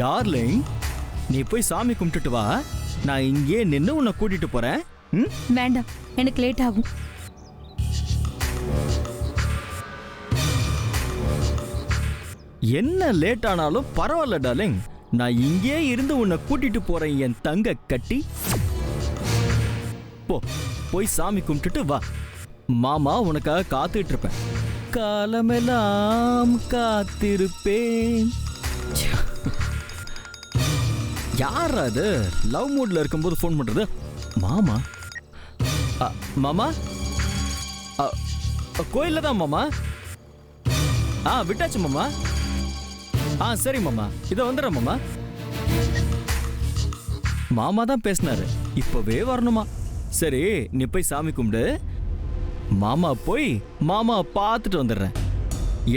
Darling, நீ போய் சாமி கும்பிட்டுட்டு வா. நான் இங்கே நின்று உன்னை கூட்டிட்டு போறேன். வேண்டாம், எனக்கு லேட் ஆகும். என்ன லேட் ஆனாலும் பரவாயில்ல டார்லிங். நான் இங்கே இருந்து உன்னை கூட்டிட்டு போறேன் என் தங்க கட்டி. போ, போய் சாமி கும்பிட்டுட்டு வா. மாமா உனக்காக காத்துட்டு இருப்பேன். காலமெல்லாம் காத்திருப்பேன். யார் அது லவ் மூட்ல இருக்கும்போது ஃபோன் பண்றது? மாமா? மாமா கோயில்ல தான் மாமா. விட்டாச்சு மாமா. சரி மாமா, இதை வந்துடுறேன் மாமா. மாமா தான் பேசினாரு, இப்பவே வரணுமா? சரி, நீ போய் சாமி கும்பிடு. மாமா போய் மாமா பார்த்துட்டு வந்துடுறேன்.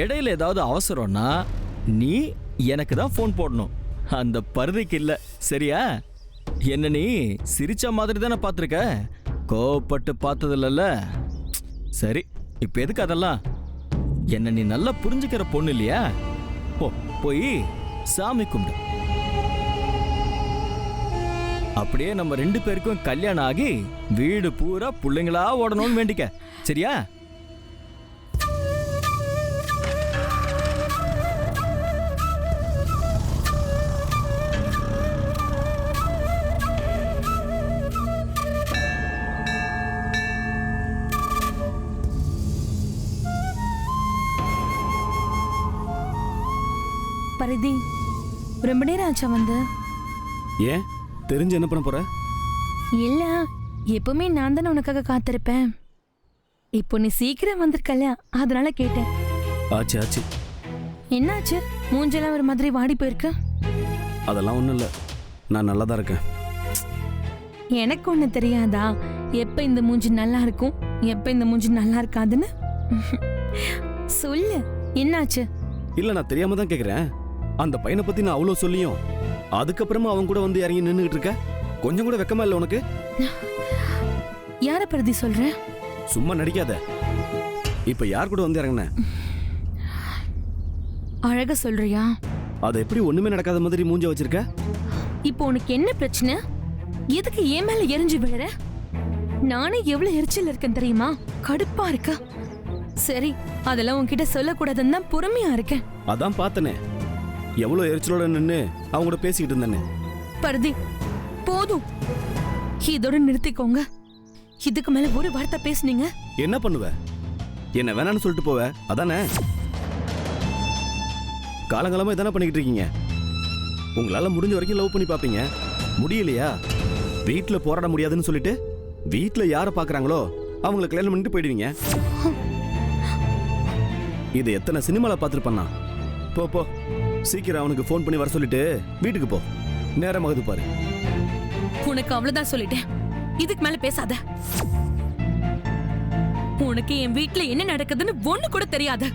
இடையில ஏதாவது அவசரம்னா நீ எனக்கு தான் ஃபோன் போடணும், அந்த பருதிக்கு இல்லை. சரியா? என்ன நீ சிரிச்ச மாதிரி தானே பார்த்துருக்க, கோவப்பட்டு பார்த்தது இல்லைல்ல? சரி, இப்போ எதுக்கு அதெல்லாம்? என்ன நீ நல்லா புரிஞ்சுக்கிற பொண்ணு இல்லையா? போ, போய் சாமி கும்பிடு. அப்படியே நம்ம 2 பேருக்கும் கல்யாணம் ஆகி வீடு பூரா பிள்ளைங்களா ஓடணும்னு வேண்டிக்க. சரியா? பரிதி, ரொம்ப நேரம் ஆச்சா வந்து? ஏன் தெரிஞ்சு என்ன பண்ண போற? இல்ல, எப்பவுமே நான் தானே உனக்காக காத்திருப்பேன். இப்போ நீ சீக்கிரம் வந்திருக்கல, அதனால கேட்டேன். ஆச்சு ஆச்சு. என்னாச்சு? மூஞ்செல்லாம் ஒரு மாதிரி வாடி போயிருக்கு. அதெல்லாம் ஒண்ணும் இல்ல, நான் நல்லா தான் இருக்கேன். எனக்கு ஒண்ணு தெரியாதா எப்ப இந்த மூஞ்சி நல்லா இருக்கும், எப்ப இந்த மூஞ்சி நல்லா இருக்காதுன்னு? சொல்லு, என்னாச்சு? இல்ல, நான் தெரியாம தான் கேக்குறேன். அந்த பையனை பத்தி நான் அவ்வளவு சொல்லியும் அதுக்கப்புறமா அவன் கூட வந்து இறங்கி நின்னுகிட்டு இருக்க. கொஞ்சம் கூட வெக்கமா இல்ல உனக்கு? யார பரிதி சொல்ற? சும்மா நடிக்காத. இப்ப யார் கூட வந்து இறங்கின? அழகா சொல்றியா? அது எப்படி ஒண்ணுமே நடக்காத மாதிரி மூஞ்ச வச்சிருக்க? இப்போ உனக்கு என்ன பிரச்சனை? எதுக்கு ஏன் மேல எரிஞ்சு விழுற? நானே எவ்வளவு எரிச்சல் இருக்கேன் தெரியுமா? கடுப்பா இருக்க. சரி, அதெல்லாம் உன்கிட்ட சொல்லக்கூடாதுன்னு தான் பொறுமையா இருக்கேன். அதான் பார்த்தனே எவ்வளவு எரிச்சலோட நின்னு அவங்க கூட பேசிக்கிட்டு இருந்தேன்னு. பரிதி, போதும், இதோட நிறுத்திக்கோங்க. இதுக்கு மேல ஒரு வார்த்தை பேசுனீங்க என்ன பண்ணுவ? என்ன வேணான்னு சொல்லிட்டு போவ, அதானே? காலங்காலமா இதானே பண்ணிக்கிட்டு இருக்கீங்க. உங்களால முடிஞ்ச வரைக்கும் லவ் பண்ணி பாப்பீங்க. முடியலையா? வீட்டுல போராட முடியாதுன்னு சொல்லிட்டு வீட்டுல யார பாக்குறாங்களோ அவங்களை கல்யாணம் பண்ணிட்டு போயிடுவீங்க. இது எத்தனை சினிமால பாத்துருப்பானா? போ போ, சீக்கிரம் அவனுக்கு போன் பண்ணி வர சொல்லிட்டு வீட்டுக்கு போ. நேரமாகுது பாரு. உனக்கு அவ்வளவுதான் சொல்லிட்டேன், இதுக்கு மேல பேசாத. உனக்கு என் வீட்டுல என்ன நடக்குதுன்னு ஒண்ணு கூட தெரியாது.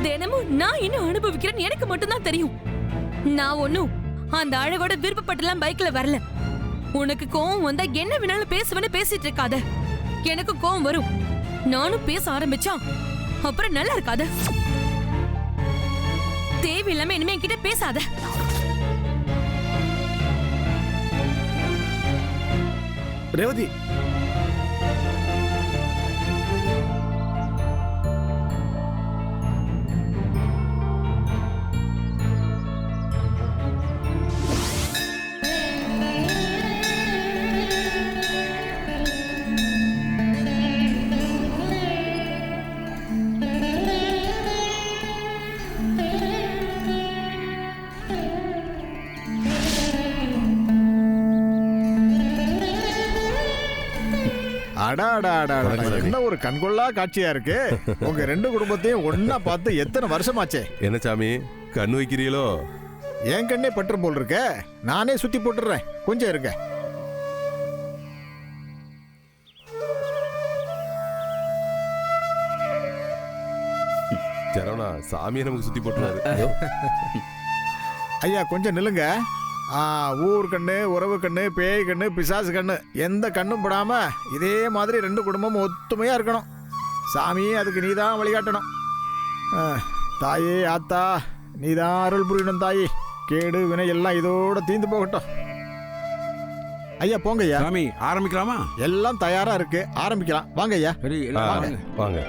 தினமும் நான் என்ன அனுபவிக்கிறேன்னு எனக்கு மட்டும்தான் தெரியும். நான் ஒண்ணும் அந்த அழகோட விருப்பப்பட்டுலாம் பைக்ல வரல. உனக்கு கோவம் வந்தா என்ன வேணாலும் பேசுவேன்னு பேசிட்டு இருக்காத. எனக்கு கோவம் வரும், நானும் பேச ஆரம்பிச்சா அப்புறம் நல்லா இருக்காது. தேவையில்லாம இனிமே என்கிட்ட பேசாத. ரேவதி, என்ன ஒரு கண்கொள்ளா காட்சியா இருக்கு. உங்க 2 குடும்பத்தையும் ஒன்னா பார்த்து எத்தனை வருஷமாச்சே. என்ன சாமி, கண்ணு வைக்கிறீங்களோ? என் கண்ணே பற்று போல் இருக்க. நானே சுத்தி போட்டுறேன், கொஞ்சம் இருங்க. சரவணா, சாமியை நமக்கு சுத்தி போட்டுறாரு. ஐயா கொஞ்சம் நில்லுங்க. ஊர் கண்ணு, உறவு கண்ணு, பேய் கண்ணு, பிசாசு கண்ணு, எந்த கண்ணும் படாம இதே மாதிரி 2 குடும்பமும் ஒத்துமையா இருக்கணும். சாமி, அதுக்கு நீதான் வழிகாட்டணும். தாயே, ஆத்தா, நீதான் அருள் புரியணும் தாயே. கேடு வினை எல்லாம் இதோட தீந்து போகட்டும். ஐயா போங்க ஐயா. சாமி ஆரம்பிக்கலாமா? எல்லாம் தயாரா இருக்கு, ஆரம்பிக்கலாம். வாங்க ஐயா. சரி எல்லாம் வாங்க. வாங்க.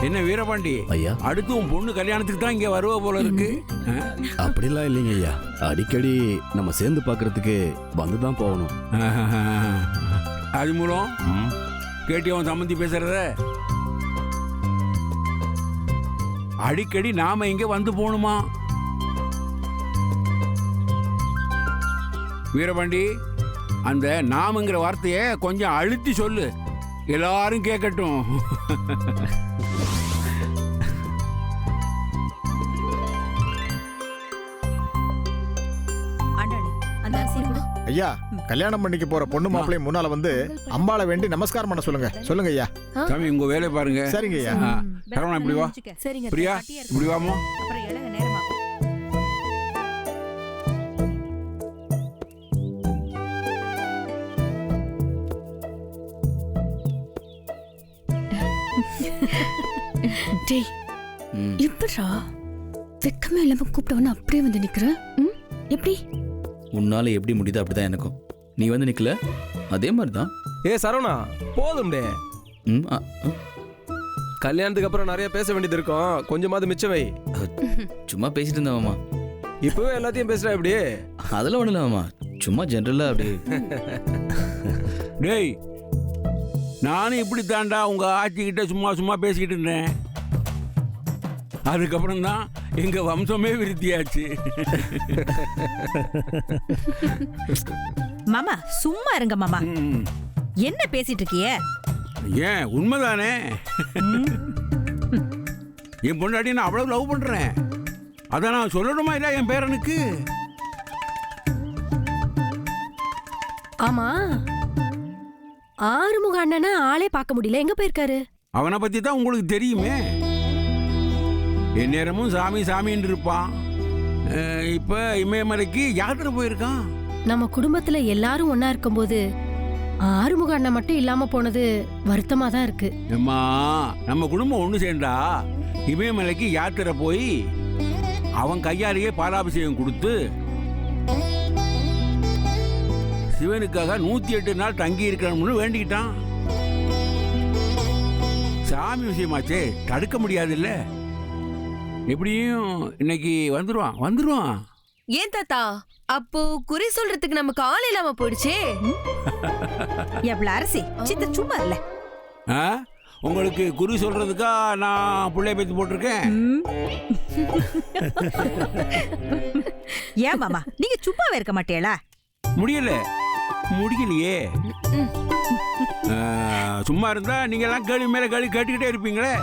என்ன வீரபாண்டி, ஐயா அடுத்து உன் பொண்ணு கல்யாணத்துக்கு தான் இங்க வருவ போல இருக்கு. அப்படிலாம் இல்லைங்க ஐயா, அடிக்கடி நம்ம சேர்ந்து பார்க்கறதுக்கு வந்து தான் போகணும். அது மூலம் கேட்டியவன் சம்மந்தி பேசுறத? அடிக்கடி நாம இங்க வந்து போகணுமா? வீரபாண்டி, அந்த நாமங்கிற வார்த்தையை கொஞ்சம் அழுத்தி சொல்லு, எல்லாரும் கேட்கட்டும். ஐயா, கல்யாணம் பண்ணிக்க போற பொண்ணு மாப்பிள்ளையும் முன்னால வந்து அம்பாளை வேண்டி நமஸ்காரம் பண்ண சொல்லுங்க. சொல்லுங்க ஐயா. சாமி உங்க வேலையை பாருங்க. சரிங்க ஐயா. சரவணா இப்படி வா. பிரியா இப்படி வாமா. டேய், எப்படா வெக்கமே இல்லாம கூப்பிட்டவன அப்படியே வந்து நிக்கிற? எப்படி? உன்னால எப்படி முடியுது அப்படிதான் எனக்கும். நீ வந்து நிக்கல, அதே மாதிரி தான். ஏ சரவணா, போதும் டே. கல்யாணத்துக்கு அப்புறம் நிறைய பேச வேண்டியது இருக்கும், கொஞ்சமாவது மிச்சம் வை. சும்மா பேசிட்டு இருந்தேன் மாமா. இப்பவே எல்லாத்தையும் பேசுறா இப்படி? அதெல்லாம் ஒண்ணு இல்ல மாமா, சும்மா ஜென்ரலா அப்படி. டேய், நானும் இப்படி தாண்டா உங்க ஆட்சிக்கிட்ட சும்மா சும்மா பேசிக்கிட்டு இருந்தேன். அதுக்கப்புறம் தான் எங்க வம்சமே விருத்தியாச்சு. மாமா சும்மா இருங்க மாமா. என்ன பேசிட்டு இருக்கிய? ஏன் உண்மைதானே? என் பொண்டாட்டி நான் அவ்வளவு லவ் பண்றேன். அதான் நான் சொல்லணுமா இல்ல என் பேரனுக்கு? ஆமா, ஆறுமுக அண்ணனை ஆளே பார்க்க முடியல, எங்க போயிருக்காரு? அவனை பத்தி தான் உங்களுக்கு தெரியுமே. என் நேரமும் சாமி சாமின்னு இருப்பான். இப்ப இமயமலைக்கு யாத்திரை போயிருக்கான். நம்ம குடும்பத்துல எல்லாரும் ஒன்னா இருக்கும்போது ஆறுமுக அண்ணன் மட்டும் இல்லாம போனது வருத்தமா தான் இருக்கு. அம்மா, நம்ம குடும்பம் ஒண்ணு சேர்ந்தா இமயமலைக்கு யாத்திரை போய் அவன் கையாலேயே பாலாபிஷேகம் கொடுத்து சிவனுக்காக 108 நாள் தங்கி இருக்கணும்னு வேண்டிக்கிட்டான். சாமி விஷயமாச்சே, தடுக்க முடியாது இல்ல. எப்படியும் இன்னைக்கு வந்துருவான். ஏன் தாத்தா, அப்போ குறி சொல்றதுக்கு நமக்கு ஆள் இல்லாம போயிடுச்சே. எவ்வளவு அரசி சித்த சும்மா இல்ல. உங்களுக்கு குறி சொல்றதுக்கா நான் புள்ளைய பேத்து போட்டிருக்கேன். ஏன் மாமா, நீங்க சும்மாவே இருக்க மாட்டீங்களா? முடியலையே. சும்மா இருந்தா நீங்க எல்லாம் கேள்வி மேல கேள்வி கேட்டுக்கிட்டே இருப்பீங்களே.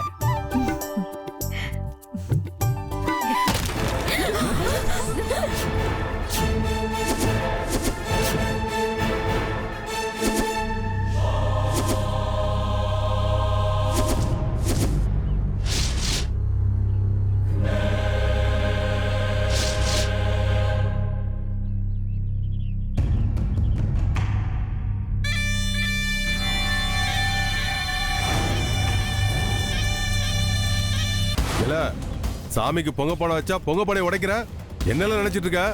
சாமிக்கு பொங்க பானை வச்சா பொங்க பானை உடைக்கிற, என்னெல்லாம் நினைச்சிட்டு இருக்க?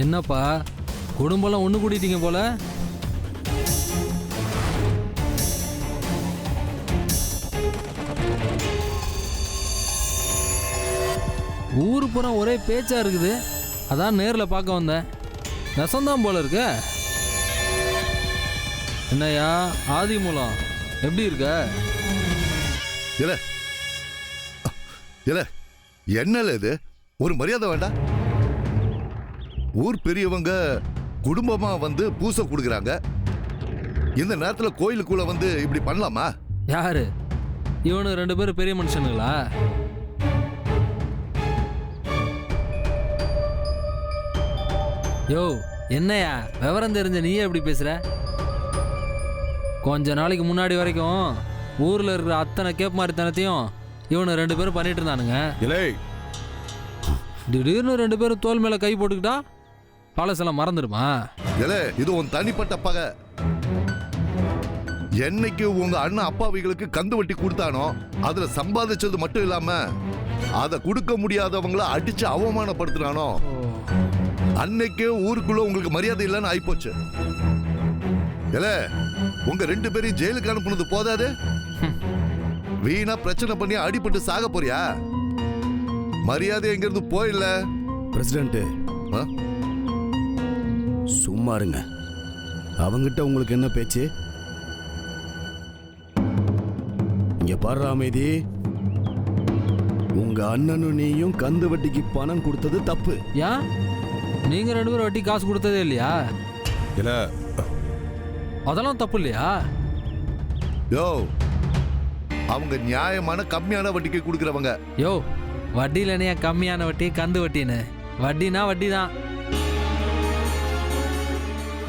என்னப்பா குடும்பம்லாம் ஒண்ணு கூட்டிட்டீங்க போல. ஊர் புறம் ஒரே பேச்சா இருக்குது, அதான் நேர்ல பார்க்க வந்தேன். நெசந்தான் போல இருக்க. என்னையா ஆதிமூலம், எப்படி இருக்க? என்னல இது, ஒரு மரியாதை வேண்டாம்? ஊர் பெரியவங்க குடும்பமா வந்து பூசை கொடுக்குறாங்க, இந்த நேரத்துல கோயிலுக்குள்ள வந்து இப்படி பண்ணலாமா? யாரு இவனு 2 பேரும் பெரிய மனுஷனுங்களா? யோ என்னையா விவரம் தெரிஞ்ச நீயே எப்படி பேசுற? கொஞ்ச நாளைக்கு முன்னாடி வரைக்கும் ஊர்ல இருக்கிற அத்தனை கேப் மாதிரித்தனத்தையும் இவனு 2 பேரும் பண்ணிட்டு இருந்தானுங்க. திடீர்னு 2 பேரும் தோல் மேல கை போட்டுக்கிட்டா பழசெல்லாம் மறந்துடுமா? இது உன் தனிப்பட்ட பகை. என்னைக்கு உங்க அண்ணன் அப்பாவிகளுக்கு கந்து வட்டி கொடுத்தானோ அதுல சம்பாதிச்சது மட்டும் இல்லாம அதை கொடுக்க முடியாதவங்கள அடிச்சு அவமானப்படுத்தினானோ அன்னைக்கே ஊருக்குள்ள உங்களுக்கு மரியாதை இல்லைன்னு ஆயிப்போச்சு. உங்க 2 பேரையும் ஜெயிலுக்கு அனுப்புனது போதாது, வீணா பிரச்சனை பண்ணி அடிபட்டு சாக போறியா? மரியாதை எங்கிருந்து போயில்ல. பிரசிடென்ட் சும்மா இருங்க. அவங்கிட்ட உங்களுக்கு என்ன பேச்சு? இங்க பாரு அமைதி, உங்க அண்ணனும் நீயும் கந்து வட்டிக்கு பணம் கொடுத்தது தப்பு. ஏன் நீங்க 2 பேரும் வட்டி காசு கொடுத்ததே இல்லையா? இல்ல அதெல்லாம் தப்பு இல்லையா? யோ அவங்க நியாயமான கம்மியான வட்டிக்கு கொடுக்கறவங்க. யோ வட்டியில் என்னையா கம்மியான வட்டி கந்து வட்டின்னு? வட்டினா வட்டி தான்.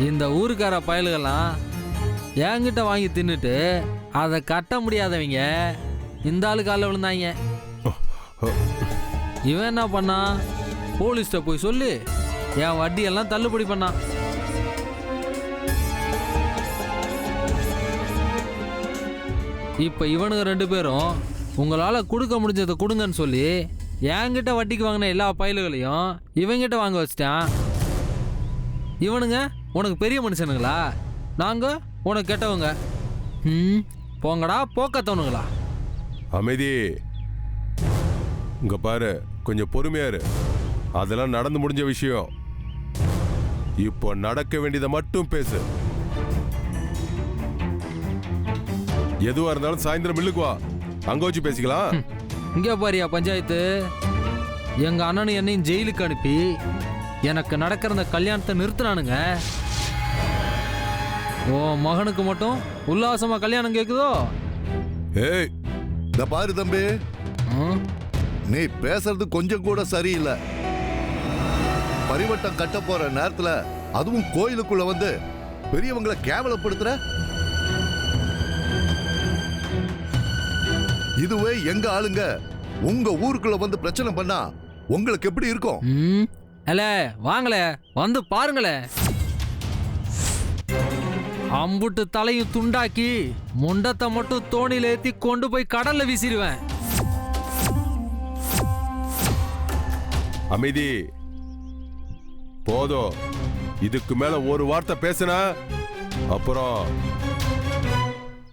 இந்த ஊருக்கார பயல்கள்லாம் என்கிட்ட வாங்கி தின்னுட்டு அதை கட்ட முடியாதவங்க இந்த ஆளு காலில் விழுந்தாங்க. இவன் என்ன பண்ணான்? போலீஸ்ட போய் சொல்லி என் வட்டியெல்லாம் தள்ளுபடி பண்ணான். இப்ப இவனுங்க 2 பேரும் உங்களால கொடுக்க முடிஞ்சதை கொடுங்கன்னு சொல்லி என்கிட்ட வட்டிக்கு வாங்கின எல்லா பயல்களையும் இவங்கிட்ட வாங்க வச்சிட்டான். இவனுங்க உனக்கு பெரிய மனுஷனுங்களா? நாங்க உனக்கு கெட்டவங்க. போங்கடா போக்கத்தவனுங்களா? அமைதி, இங்க பாரு, கொஞ்சம் பொறுமையா இரு. அதெல்லாம் நடந்து முடிஞ்ச விஷயம். இப்போ நடக்க வேண்டியதை மட்டும் பேசு. எதுவா இருந்தாலும் சாயந்தரம் மில்லுக்கு வா, அங்க வச்சு பேசிக்கலாம். இங்க பாரியா பஞ்சாயத்து, எங்க அண்ணனும் என்னையும் ஜெயிலுக்கு அனுப்பி எனக்கு நடக்கிற அந்த கல்யாணத்தை நிறுத்தினானுங்க. ஓ மகனுக்கு மட்டும் உல்லாசமா கல்யாணம் கேக்குதோ? ஏய் இந்த பாரு தம்பி, நீ பேசுறது கொஞ்சம் கூட சரியில்லை. பரிவட்டம் கட்ட போற நேரத்துல அதுவும் கோயிலுக்குள்ள வந்து பெரியவங்களை கேவலப்படுத்துற. இதுவே எங்க ஆளுங்க உங்க ஊருக்குள்ள வந்து பிரச்சனை பண்ணா உங்களுக்கு எப்படி இருக்கும்? அல்ல வாங்களே, வந்து பாருங்களே. அம்புட்டு தலையும் துண்டாக்கி முண்டத்தை மட்டும் தோணில ஏத்தி கொண்டு போய் கடல்ல வீசிடுவேன். அமைதி, போதும். இதுக்கு மேல ஒரு வார்த்தை பேசினா அப்புறம்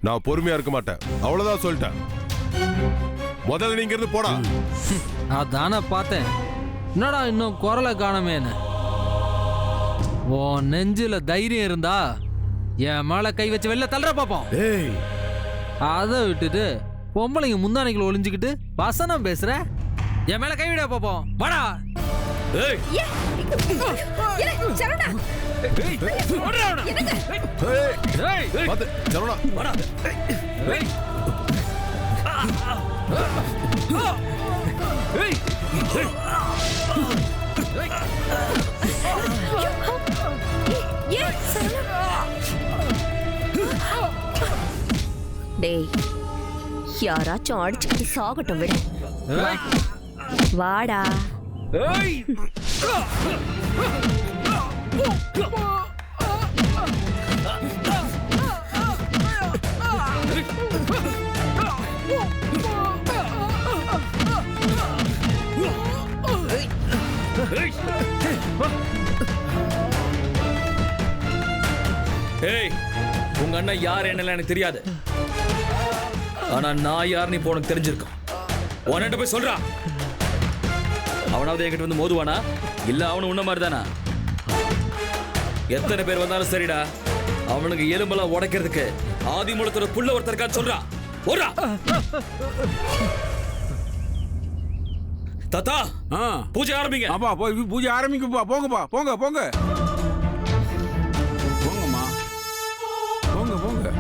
நான் பொறுமையா இருக்க மாட்டேன். அவ்வளவுதான் சொல்லிட்டேன். முதல்ல நீங்க இருந்து போடா. அதான பார்த்தேன், என்னடா இன்னும் குரலை காணமேன்னு. ஓ நெஞ்சில தைரியம் இருந்தா என் மேல கை வச்சு வெளில தள்ளுற பாப்போம். அதை விட்டுட்டு பொம்பளைங்க முந்தானைக்குள்ள ஒளிஞ்சுக்கிட்டு வசனம் பேசுற. என் மேல கை விட பாப்போம். வாடா. டேய், யாராச்சும் அடிச்சுக்கிட்டு சாகட்டும் விட. வாடா. ஏய், உங்க அண்ணன் யார் என்னலாம் எனக்கு தெரியாது. ஆனா நான் யாருன்னு இப்போ உனக்கு தெரிஞ்சிருக்கோம். உன்கிட்ட போய் சொல்றா. அவனாவது என்கிட்ட வந்து மோதுவானா? இல்ல அவனு உன்ன மாதிரி தானா? எத்தனை பேர் வந்தாலும் சரிடா, அவனுக்கு எலும்பெல்லாம் உடைக்கிறதுக்கு ஆதிமூலத்தோட புள்ள ஒருத்தருக்கான்னு சொல்றா. ஓடுறா. தாத்தா, பூஜை ஆரம்பிங்க. அப்பா போய் பூஜை ஆரம்பிக்குப்பா. போங்கப்பா, போங்க போங்க போங்கம்மா, போங்க போங்க.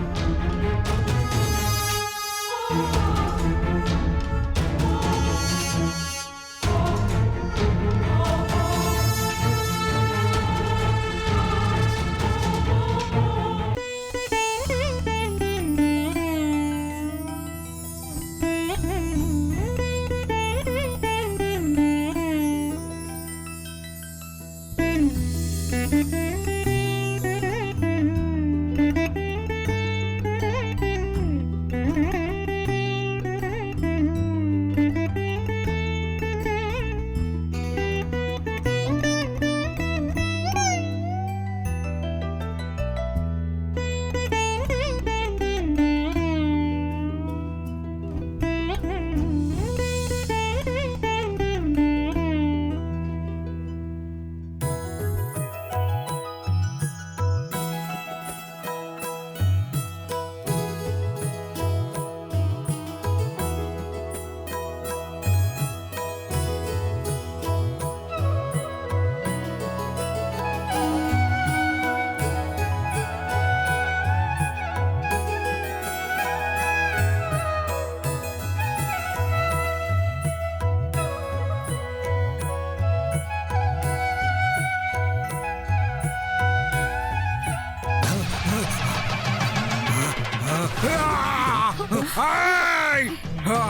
ஆய்! ஆ!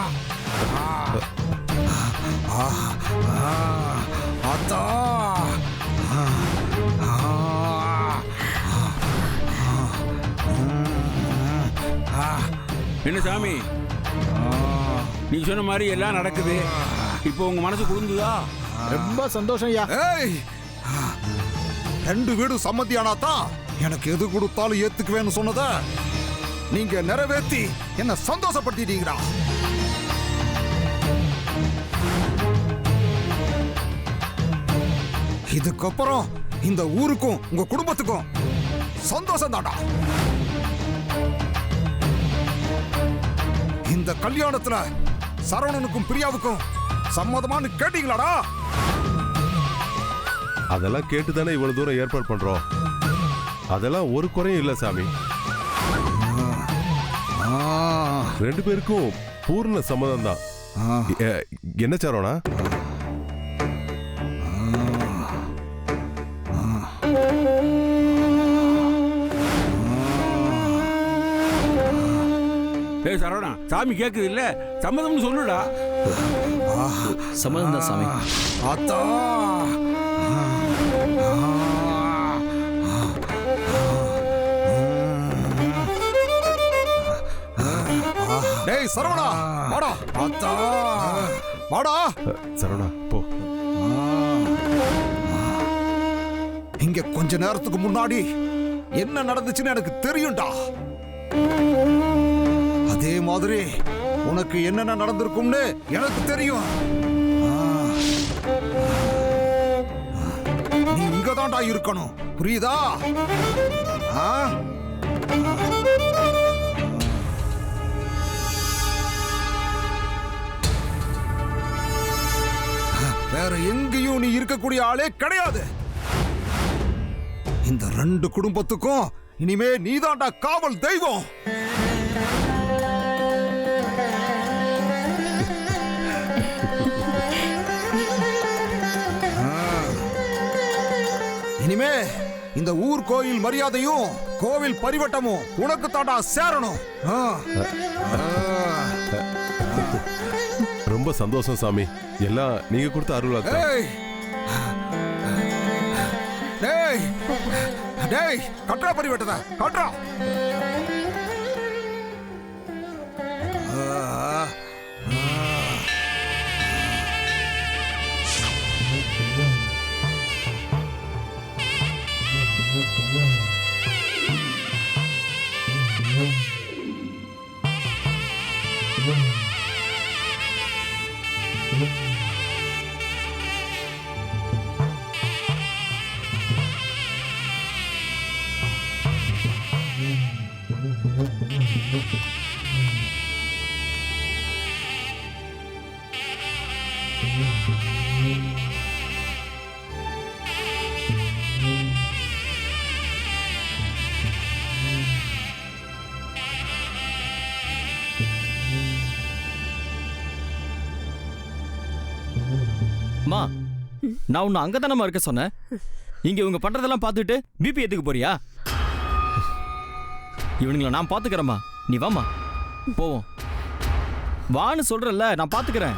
அத்தா என்ன சாமி நீ சொன்ன மாதிரி எல்லாம் நடக்குது. இப்போ உங்க மனசு குளிர்ந்துதா? ரொம்ப சந்தோஷம் ஐயா. ஏய், 2 வீடு சம்மதியானாதான் எனக்கு எது கொடுத்தாலும் ஏத்துக்குவேன்னு சொன்னத நீங்க நிறைவேற்றி என்ன சந்தோஷப்படுத்திட்டீங்கடா. இதுக்கப்புறம் இந்த ஊருக்கும் உங்க குடும்பத்துக்கும் சந்தோஷம் தான்டா. இந்த கல்யாணத்துல சரவணனுக்கும் பிரியாவுக்கும் சம்மதமானு கேட்டீங்களாடா? அதெல்லாம் கேட்டு தானே இவ்வளவு தூரம் ஏற்பாடு பண்றோம். அதெல்லாம் ஒரு குறையும் இல்ல சாமி. 2 பேருக்கும் பூர்ண சம்மதம் தான். என்ன சரவணா? ஏய் சரவணா, சாமி கேக்குது இல்ல, சம்மதம்னு சொல்லுடா. சம்மதம் தான் சாமி. அத்தா டேய் சரவணா வாடா. அத்தா வாடா. சரவணா போ. இங்க கொஞ்ச நேரத்துக்கு முன்னாடி என்ன நடந்துச்சுன்னு எனக்கு தெரியும்டா. அதே மாதிரி உனக்கு என்னென்ன நடந்திருக்கும்னு எனக்கு தெரியும். நீ இங்கதான்டா இருக்கணும், புரியுதா? வேற எங்கேயும் நீ இருக்கக்கூடிய ஆளே கிடையாது. இந்த 2 குடும்பத்துக்கும் இனிமே நீதான்டா காவல் தெய்வம். இனிமே இந்த ஊர் கோயில் மரியாதையும் கோவில் பரிவட்டமும் உனக்கு தாண்டா சேரணும். ரொம்ப சந்தோஷம் சாமி. எல்லாம் நீங்க கொடுத்த அருள். டேய் டேய் கட்ரா பரிவட்டத கட்ரா. மா, நான் உன்னை அங்கதானமா இருக்க சொன்னேன். இங்க இவங்க பண்றதெல்லாம் பார்த்துட்டு பிபி ஏத்துக்கு போறியா? இவனுங்கள நான் பாத்துக்கிறேம்மா, நீ வாமா போவோம். வான்னு சொல்றல, நான் பாத்துக்கிறேன்.